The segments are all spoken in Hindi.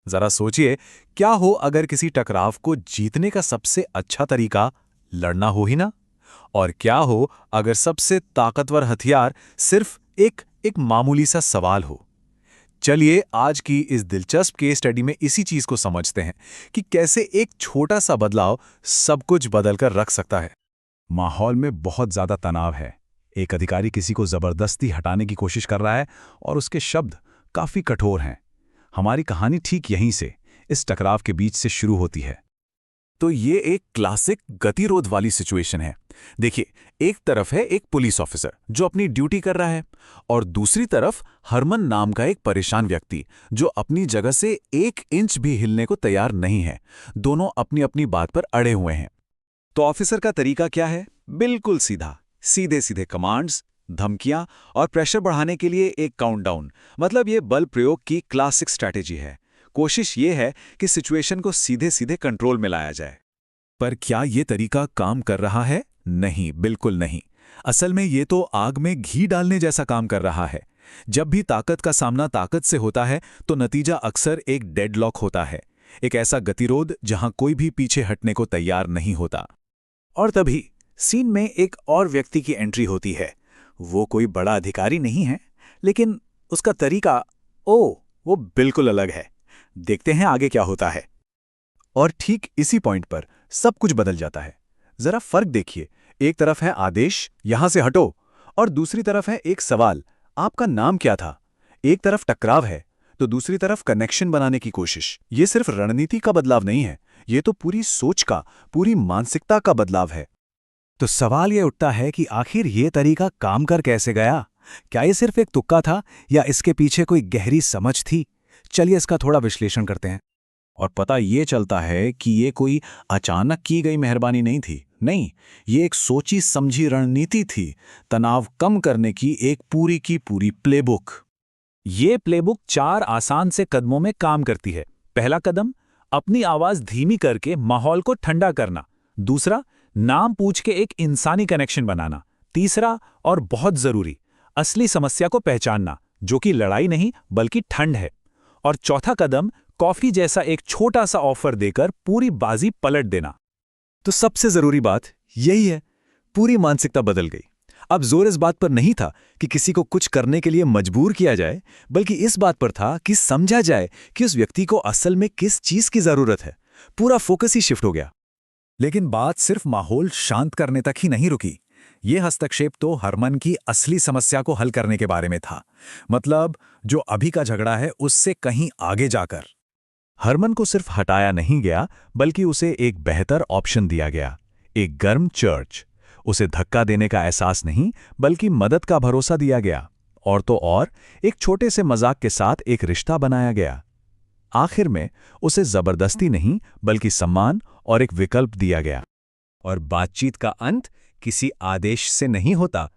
जरा सोचिए, क्या हो अगर किसी टकराव को जीतने का सबसे अच्छा तरीका लड़ना हो ही ना? और क्या हो अगर सबसे ताकतवर हथियार सिर्फ एक एक मामूली सा सवाल हो? चलिए आज की इस दिलचस्प केस स्टडी में इसी चीज को समझते हैं कि कैसे एक छोटा सा बदलाव सब कुछ बदलकर रख सकता है। माहौल में बहुत ज्यादा तनाव है। एक अधिकारी किसी को जबरदस्ती हटाने की कोशिश कर रहा है और उसके शब्द काफी कठोर हैं। हमारी कहानी ठीक यहीं से, इस टकराव के बीच से शुरू होती है। तो ये एक क्लासिक गतिरोध वाली सिचुएशन है। देखिए, एक तरफ है एक पुलिस ऑफिसर जो अपनी ड्यूटी कर रहा है और दूसरी तरफ हरमन नाम का एक परेशान व्यक्ति जो अपनी जगह से 1 इंच भी हिलने को तैयार नहीं है। दोनों अपनी अपनी बात पर अड़े हुए हैं। तो ऑफिसर का तरीका क्या है? बिल्कुल सीधा, सीधे सीधे कमांड्स, धमकियां और प्रेशर बढ़ाने के लिए एक काउंटडाउन। मतलब ये बल प्रयोग की क्लासिक स्ट्रैटेजी है। कोशिश ये है कि सिचुएशन को सीधे सीधे कंट्रोल में लाया जाए। पर क्या ये तरीका काम कर रहा है? नहीं, बिल्कुल नहीं। असल में ये तो आग में घी डालने जैसा काम कर रहा है। जब भी ताकत का सामना ताकत से होता है तो नतीजा अक्सर एक डेडलॉक होता है, एक ऐसा गतिरोध जहां कोई भी पीछे हटने को तैयार नहीं होता। और तभी सीन में एक और व्यक्ति की एंट्री होती है। वो कोई बड़ा अधिकारी नहीं है, लेकिन उसका तरीका वो बिल्कुल अलग है। देखते हैं आगे क्या होता है। और ठीक इसी पॉइंट पर सब कुछ बदल जाता है। जरा फर्क देखिए, एक तरफ है आदेश, यहां से हटो, और दूसरी तरफ है एक सवाल, आपका नाम क्या था? एक तरफ टकराव है तो दूसरी तरफ कनेक्शन बनाने की कोशिश। ये सिर्फ रणनीति का बदलाव नहीं है, ये तो पूरी सोच का, पूरी मानसिकता का बदलाव है। तो सवाल ये उठता है कि आखिर ये तरीका काम कर कैसे गया? क्या ये सिर्फ एक तुक्का था या इसके पीछे कोई गहरी समझ थी? चलिए इसका थोड़ा विश्लेषण करते हैं। और पता ये चलता है कि ये कोई अचानक की गई मेहरबानी नहीं थी। नहीं, ये एक सोची समझी रणनीति थी, तनाव कम करने की एक पूरी की पूरी प्लेबुक। ये प्लेबुक 4 आसान से कदमों में काम करती है। पहला कदम, अपनी आवाज धीमी करके माहौल को ठंडा करना। दूसरा, नाम पूछ के एक इंसानी कनेक्शन बनाना। तीसरा और बहुत जरूरी, असली समस्या को पहचानना, जो कि लड़ाई नहीं बल्कि ठंड है। और चौथा कदम, कॉफी जैसा एक छोटा सा ऑफर देकर पूरी बाजी पलट देना। तो सबसे जरूरी बात यही है, पूरी मानसिकता बदल गई। अब जोर इस बात पर नहीं था कि किसी को कुछ करने के लिए मजबूर किया जाए, बल्कि इस बात पर था कि समझा जाए कि उस व्यक्ति को असल में किस चीज की जरूरत है। पूरा फोकस ही शिफ्ट हो गया। लेकिन बात सिर्फ माहौल शांत करने तक ही नहीं रुकी। ये हस्तक्षेप तो हरमन की असली समस्या को हल करने के बारे में था। मतलब जो अभी का झगड़ा है उससे कहीं आगे जाकर। हरमन को सिर्फ हटाया नहीं गया, बल्कि उसे एक बेहतर ऑप्शन दिया गया, एक गर्म चर्च। उसे धक्का देने का एहसास नहीं, बल्कि मदद का भरोसा दिया गया। और तो और, एक छोटे से मजाक के साथ एक रिश्ता बनाया गया। आखिर में उसे जबरदस्ती नहीं, बल्कि सम्मान और एक विकल्प दिया गया। और बातचीत का अंत किसी आदेश से नहीं होता,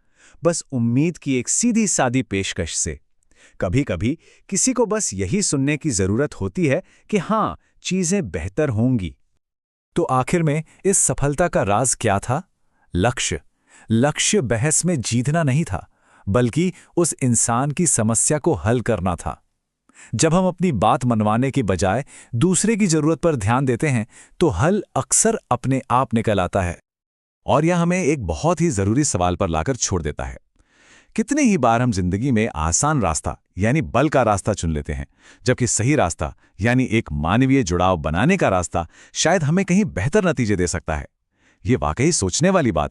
बस उम्मीद की एक सीधी सादी पेशकश से। कभी कभी किसी को बस यही सुनने की जरूरत होती है कि हाँ, चीजें बेहतर होंगी। तो आखिर में इस सफलता का राज क्या था? लक्ष्य बहस में जीतना नहीं था, बल्कि उस इंसान की समस्या को हल करना था। जब हम अपनी बात मनवाने की बजाय दूसरे की जरूरत पर ध्यान देते हैं, तो हल अक्सर अपने आप निकल आता है। और यह हमें एक बहुत ही जरूरी सवाल पर लाकर छोड़ देता है। कितने ही बार हम जिंदगी में आसान रास्ता यानी बल का रास्ता चुन लेते हैं, जबकि सही रास्ता यानी एक मानवीय जुड़ाव बनाने का रास्ता शायद हमें कहीं बेहतर नतीजे दे सकता है। ये वाकई सोचने वाली बात।